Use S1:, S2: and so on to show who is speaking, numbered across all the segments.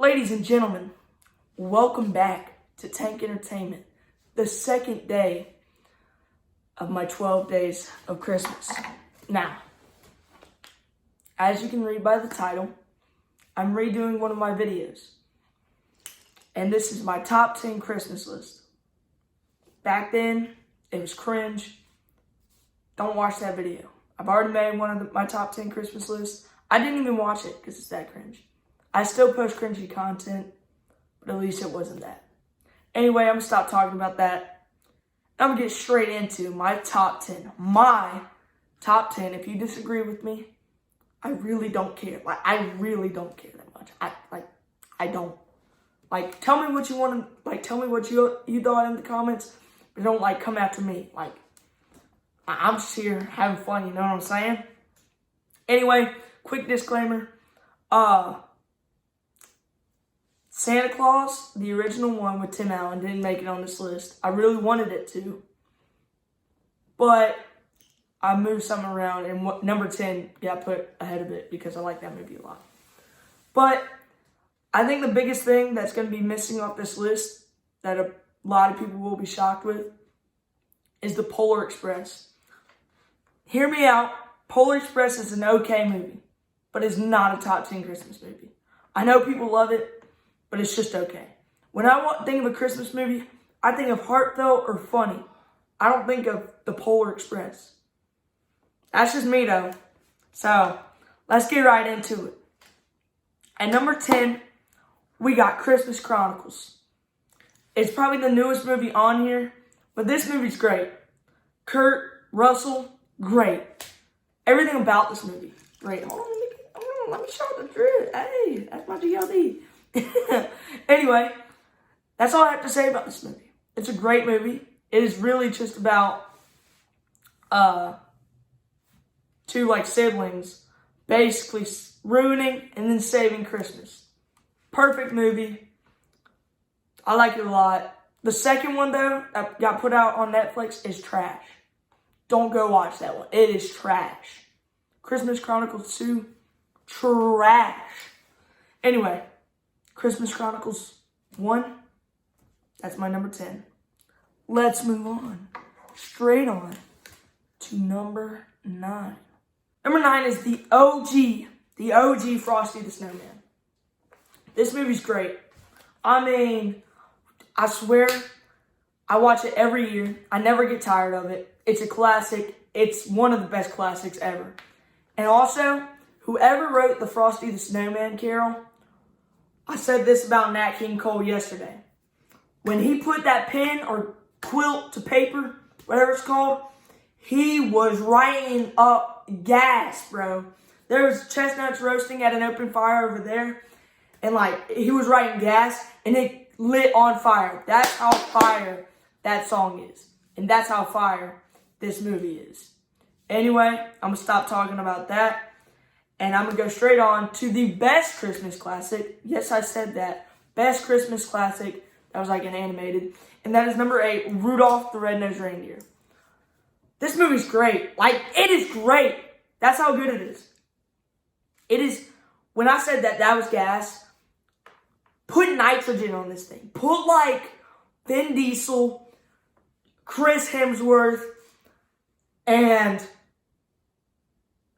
S1: Ladies and gentlemen, welcome back to Tank Entertainment, the second day of my 12 days of Christmas. Now, as you can read by the title, I'm redoing one of my videos. And this is my top 10 Christmas list. Back then, it was cringe. Don't watch that video. I've already made one of my top 10 Christmas lists. I didn't even watch it because it's that cringe. I still post cringy content, but at least it wasn't that. Anyway, I'm going to stop talking about that. I'm going to get straight into my top 10. My top 10. If you disagree with me, I really don't care. I really don't care that much. I don't. Tell me what you want to, tell me what you thought in the comments, but don't, come after me. I'm just here having fun, you know what I'm saying? Anyway, quick disclaimer. Santa Claus, the original one with Tim Allen, didn't make it on this list. I really wanted it to. But I moved something around, and number 10 got put ahead of it because I like that movie a lot. But I think the biggest thing that's going to be missing off this list that a lot of people will be shocked with is the Polar Express. Hear me out. Polar Express is an okay movie, but it's not a top 10 Christmas movie. I know people love it, but it's just okay. When I think of a Christmas movie, I think of heartfelt or funny. I don't think of the Polar Express. That's just me, though. So, let's get right into it. At number 10, we got Christmas Chronicles. It's probably the newest movie on here, but this movie's great. Kurt Russell, great. Everything about this movie, great. Hold on, let me show the drip. Hey, that's my GLD. Anyway, that's all I have to say about this movie. It's a great movie. It is really just about two siblings basically ruining and then saving Christmas. Perfect movie. I like it a lot. The second one, though, that got put out on Netflix is trash. Don't go watch that one. It is trash. Christmas Chronicles 2, trash. Anyway, Christmas Chronicles 1, that's my number 10. Let's move on, straight on, to number 9. Number 9 is the OG Frosty the Snowman. This movie's great. I mean, I swear, I watch it every year. I never get tired of it. It's a classic. It's one of the best classics ever. And also, whoever wrote the Frosty the Snowman carol, I said this about Nat King Cole yesterday. When he put that pen or quilt to paper, whatever it's called, he was writing up gas, bro. There was chestnuts roasting at an open fire over there, and he was writing gas, and it lit on fire. That's how fire that song is, and that's how fire this movie is. Anyway, I'm gonna stop talking about that. And I'm going to go straight on to the best Christmas classic. Yes, I said that. Best Christmas classic that was an animated. And that is number 8, Rudolph the Red-Nosed Reindeer. This movie's great. It is great. That's how good it is. It is, when I said that was gas, put nitrogen on this thing. Put Vin Diesel, Chris Hemsworth, and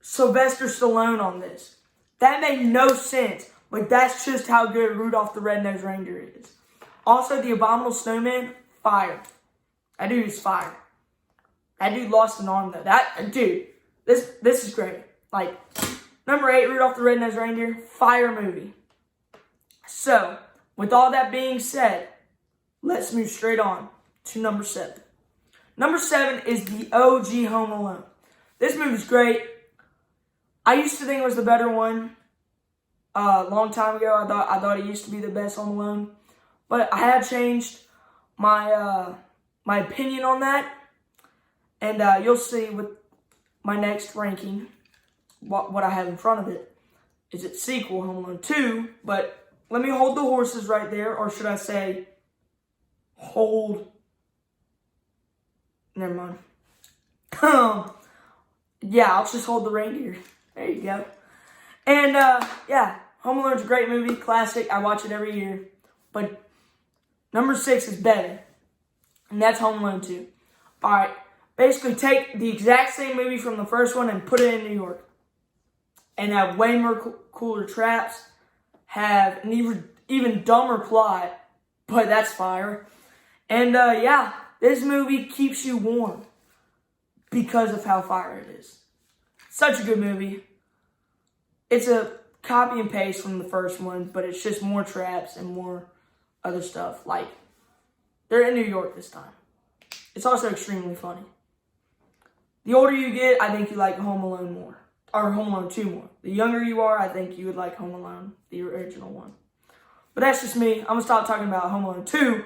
S1: Sylvester Stallone on this. That made no sense, but that's just how good Rudolph the Red-Nosed Reindeer is. Also, the Abominable Snowman, fire. That dude is fire. That dude lost an arm, though. This is great. Number 8, Rudolph the Red-Nosed Reindeer, fire movie. So, with all that being said, let's move straight on to number 7. Number 7 is the OG Home Alone. This movie's great. I used to think it was the better one. A long time ago, I thought it used to be the best Home Alone, but I have changed my my opinion on that, and you'll see with my next ranking what I have in front of it. Is it sequel Home Alone 2? But let me hold the horses right there, or should I say, hold? Never mind. Yeah, I'll just hold the reindeer. There you go. And, yeah, Home Alone's a great movie, classic. I watch it every year. But number 6 is better. And that's Home Alone 2. Alright, basically take the exact same movie from the first one and put it in New York. And have way more cooler traps. Have an even dumber plot. But that's fire. And yeah, this movie keeps you warm. Because of how fire it is. Such a good movie. It's a copy and paste from the first one, but it's just more traps and more other stuff. Like, they're in New York this time. It's also extremely funny. The older you get, I think you like Home Alone more. Or Home Alone 2 more. The younger you are, I think you would like Home Alone, the original one. But that's just me. I'm going to stop talking about Home Alone 2.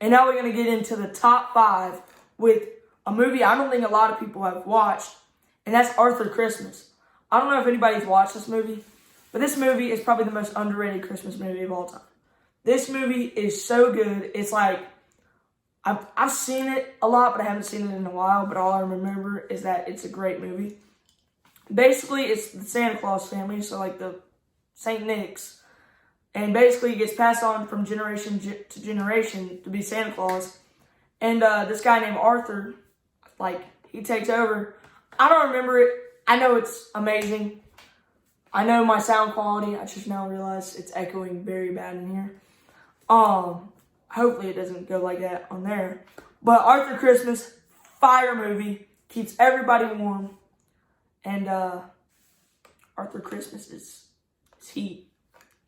S1: And now we're going to get into the top 5 with a movie I don't think a lot of people have watched. And that's Arthur Christmas. I don't know if anybody's watched this movie. But this movie is probably the most underrated Christmas movie of all time. This movie is so good. It's like, I've seen it a lot, but I haven't seen it in a while. But all I remember is that it's a great movie. Basically, it's the Santa Claus family, so like the St. Nick's. And basically, it gets passed on from generation to generation to be Santa Claus. And this guy named Arthur, like, he takes over. I don't remember it. I know it's amazing. I know my sound quality. I just now realized it's echoing very bad in here. Hopefully it doesn't go like that on there. But Arthur Christmas, fire movie. Keeps everybody warm. And Arthur Christmas is heat.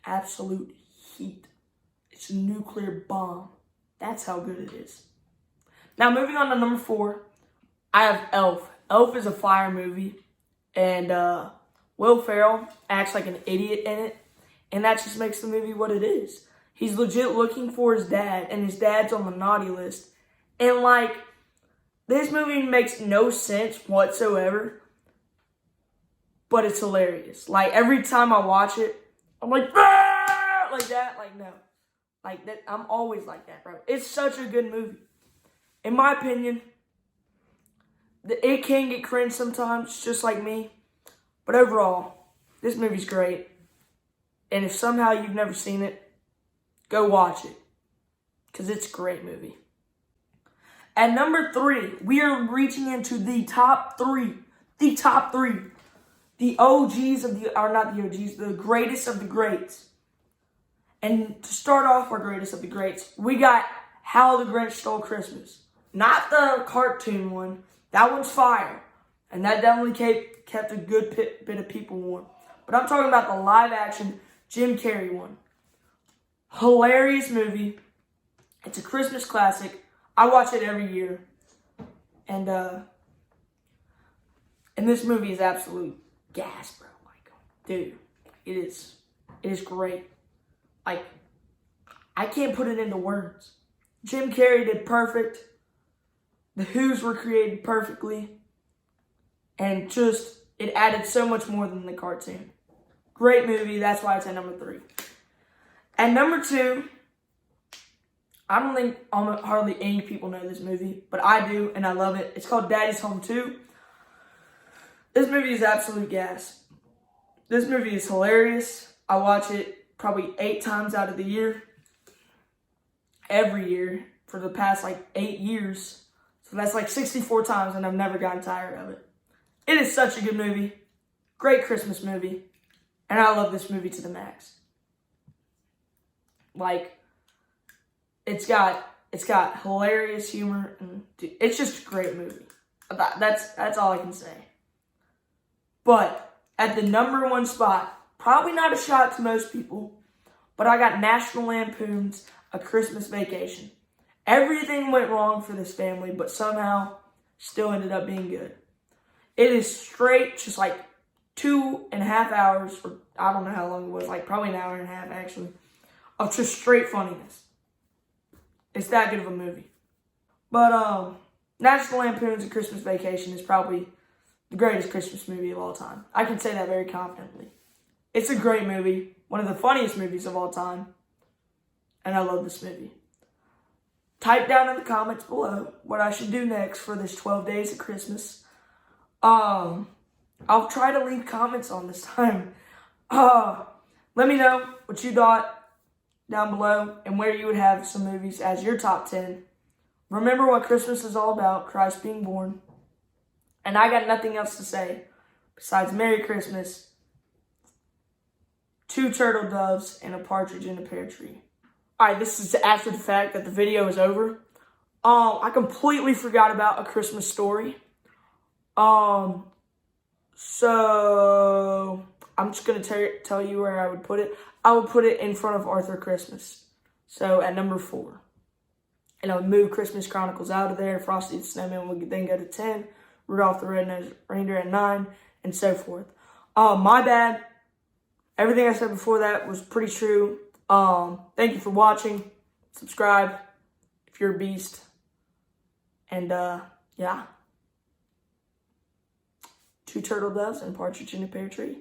S1: Absolute heat. It's a nuclear bomb. That's how good it is. Now moving on to number 4. I have Elf. Elf is a fire movie. And Will Ferrell acts like an idiot in it, and that just makes the movie what it is. He's legit looking for his dad, and his dad's on the naughty list. And, like, this movie makes no sense whatsoever, but it's hilarious. Like, every time I watch it, I'm like, ah! Like that. Like, no. Like, that. I'm always like that, bro. It's such a good movie. In my opinion, it can get cringe sometimes, just like me. But overall, this movie's great. And if somehow you've never seen it, go watch it. Because it's a great movie. At number 3, we are reaching into the top 3. The top 3. The OGs of the, or not the OGs, the greatest of the greats. And to start off our greatest of the greats, we got How the Grinch Stole Christmas. Not the cartoon one. That one's fire. And that definitely kept a good bit of people warm. But I'm talking about the live-action Jim Carrey one. Hilarious movie. It's a Christmas classic. I watch it every year. And this movie is absolute gas, bro. Like, dude, it is great. Like, I can't put it into words. Jim Carrey did perfect. The Who's were created perfectly. And just, it added so much more than the cartoon. Great movie. That's why it's at number 3. At number 2, I don't think hardly any people know this movie, but I do, and I love it. It's called Daddy's Home 2. This movie is absolute gas. This movie is hilarious. I watch it probably 8 times out of the year. Every year for the past 8 years. So that's 64 times, and I've never gotten tired of it. It is such a good movie. Great Christmas movie. And I love this movie to the max. It's got hilarious humor. And it's just a great movie. That's all I can say. But at the number 1 spot, probably not a shock to most people, but I got National Lampoon's A Christmas Vacation. Everything went wrong for this family, but somehow still ended up being good. It is straight, just 2.5 hours, or I don't know how long it was, probably an hour and a half actually, of just straight funniness. It's that good of a movie. But National Lampoon's A Christmas Vacation is probably the greatest Christmas movie of all time. I can say that very confidently. It's a great movie, one of the funniest movies of all time, and I love this movie. Type down in the comments below what I should do next for this 12 days of Christmas. I'll try to leave comments on this time. Let Let me know what you thought down below and where you would have some movies as your top 10. Remember what Christmas is all about, Christ being born. And I got nothing else to say besides Merry Christmas, 2 turtle doves, and a partridge in a pear tree. Alright, this is after the fact that the video is over. I completely forgot about A Christmas Story. So I'm just going to tell you where I would put it. I would put it in front of Arthur Christmas. So at number 4. And I would move Christmas Chronicles out of there. Frosty the Snowman would then go to 10. Rudolph the Red-Nosed Reindeer at 9. And so forth. My bad. Everything I said before that was pretty true. Thank you for watching. Subscribe if you're a beast. And, yeah. 2 turtle doves and a partridge in a pear tree.